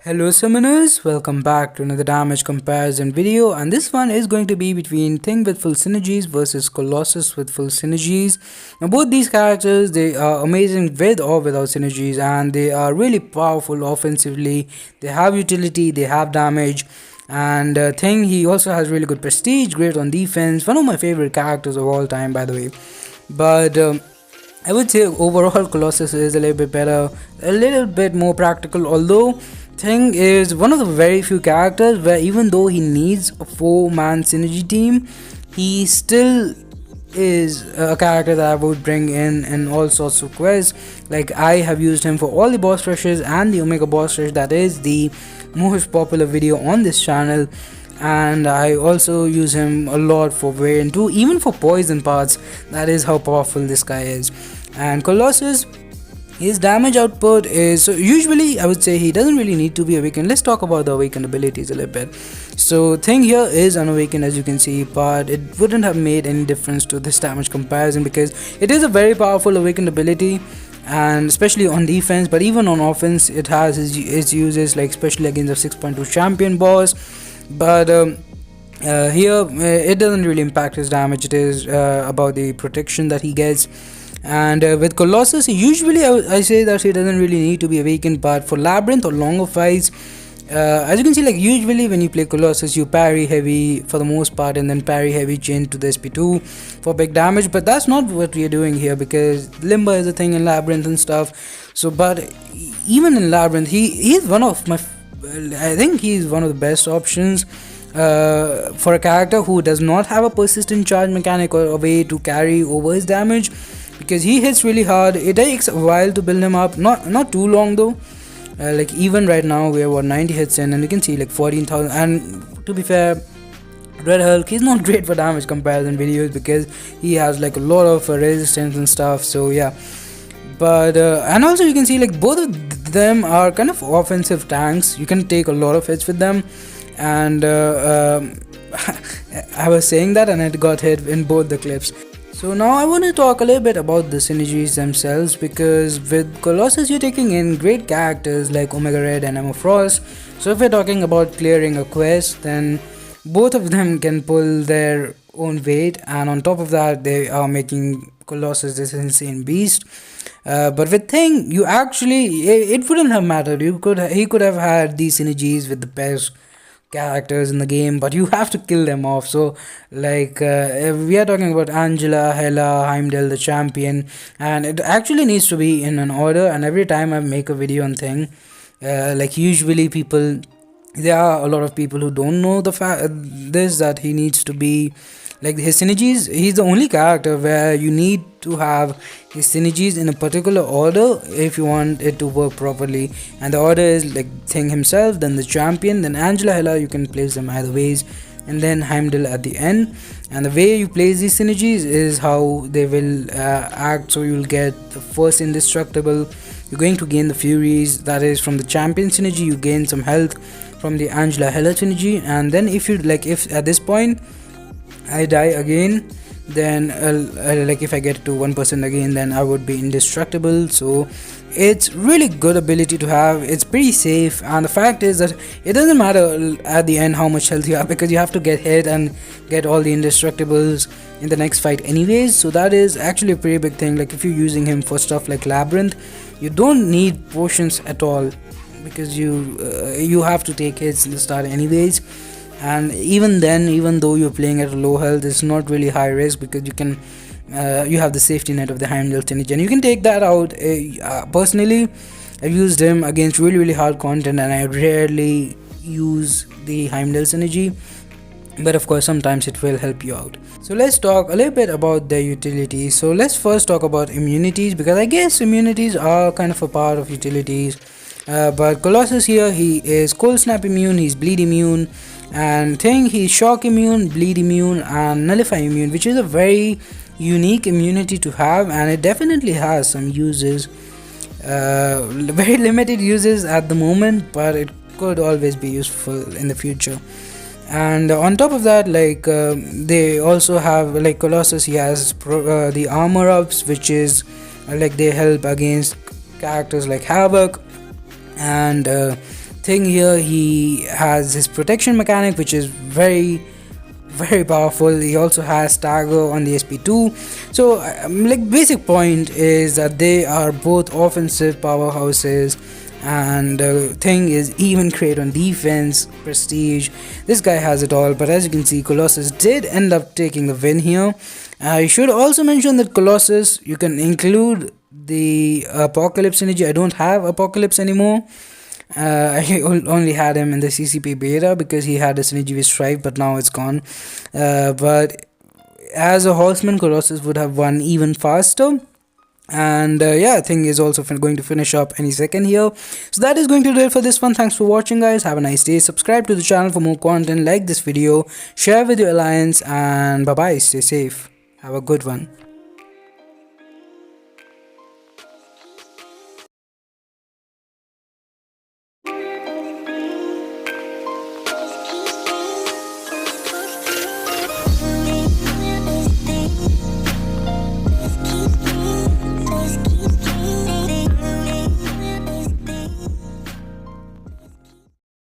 Hello summoners, welcome back to another damage comparison video, and this one is going to be between Thing with full synergies versus Colossus with full synergies. Now both these characters, they are amazing with or without synergies, and they are really powerful offensively. They have utility, they have damage, and Thing, he also has really good prestige, great on defense, one of my favorite characters of all time by the way. But I would say overall Colossus is a little bit better, a little bit more practical, although Thing is one of the very few characters where even though he needs a 4-man synergy team, he still is a character that I would bring in all sorts of quests. Like I have used him for all the boss rushes and the Omega boss rush, that is the most popular video on this channel, and I also use him a lot for variant 2, even for poison parts. That is how powerful this guy is. And Colossus, his damage output is, so usually I would say he doesn't really need to be awakened. Let's talk about the awakened abilities a little bit. So Thing here is unawakened, as you can see, but it wouldn't have made any difference to this damage comparison because it is a very powerful awakened ability, and especially on defense, but even on offense it has its uses, like especially against a 6.2 champion boss. But here it doesn't really impact his damage. It is about the protection that he gets. And with Colossus, usually I say that he doesn't really need to be awakened, but for Labyrinth or longer fights, as you can see, like usually when you play Colossus, you parry heavy for the most part and then parry heavy chain to the SP2 for big damage, but that's not what we are doing here because Limber is a thing in Labyrinth and stuff. So but even in Labyrinth, he's one of my, I think he's one of the best options for a character who does not have a persistent charge mechanic or a way to carry over his damage, because he hits really hard. It takes a while to build him up, not too long though. Like even right now we are what 90 hits in, and you can see like 14,000. And to be fair, Red Hulk, he's not great for damage comparison videos because he has like a lot of resistance and stuff. So yeah, but and also you can see like both of them are kind of offensive tanks. You can take a lot of hits with them, and I was saying that and it got hit in both the clips. So now I want to talk a little bit about the synergies themselves, because with Colossus you're taking in great characters like Omega Red and Emma Frost. So if we're talking about clearing a quest, then both of them can pull their own weight, and on top of that they are making Colossus this insane beast. But with Thing, you actually, it wouldn't have mattered. He could have had these synergies with the best characters in the game, but you have to kill them off. So like if we are talking about Angela, Hela, Heimdall, the champion, and it actually needs to be in an order. And every time I make a video on Thing, like usually people, there are a lot of people who don't know the that he needs to be like his synergies. He's the only character where you need to have his synergies in a particular order if you want it to work properly, and the order is like Thing himself, then the champion, then Angela, Hela. You can place them either ways, and then Heimdall at the end. And the way you place these synergies is how they will act. So you'll get the first indestructible, you're going to gain the furies, that is from the champion synergy. You gain some health from the Angela Hela synergy, and then if you like, if at this point I die again, then like if I get to 1% again, then I would be indestructible. So it's really good ability to have. It's pretty safe, and the fact is that it doesn't matter at the end how much health you have, because you have to get hit and get all the indestructibles in the next fight anyways. So that is actually a pretty big thing. Like if you're using him for stuff like Labyrinth, you don't need potions at all, because you have to take hits in the start anyways. And even then, even though you're playing at a low health, it's not really high risk, because you can you have the safety net of the Heimdall synergy, and you can take that out. Personally, I've used him against really hard content, and I rarely use the Heimdall synergy, but of course sometimes it will help you out. So let's talk a little bit about their utilities. So let's first talk about immunities, because I guess immunities are kind of a part of utilities. But Colossus here, he is cold snap immune, he's bleed immune, and Thing, he's shock immune, bleed immune, and nullify immune, which is a very unique immunity to have, and it definitely has some uses, very limited uses at the moment, but it could always be useful in the future. And on top of that, like they also have, like Colossus, he has the armor ups, which is like they help against characters like Havoc, and thing here, he has his protection mechanic, which is very powerful. He also has stagger on the SP2. So like basic point is that they are both offensive powerhouses, and thing is even great on defense, prestige. This guy has it all. But as you can see, Colossus did end up taking the win here. I should also mention that Colossus, you can include the Apocalypse synergy. I don't have Apocalypse anymore. I only had him in the CCP beta because he had a synergy with Strife, but now it's gone. But as a horseman, Colossus would have won even faster. And yeah, I think is also going to finish up any second here. So that is going to do it for this one. Thanks for watching, guys. Have a nice day. Subscribe to the channel for more content. Like this video, share with your alliance, and bye bye. Stay safe. Have a good one.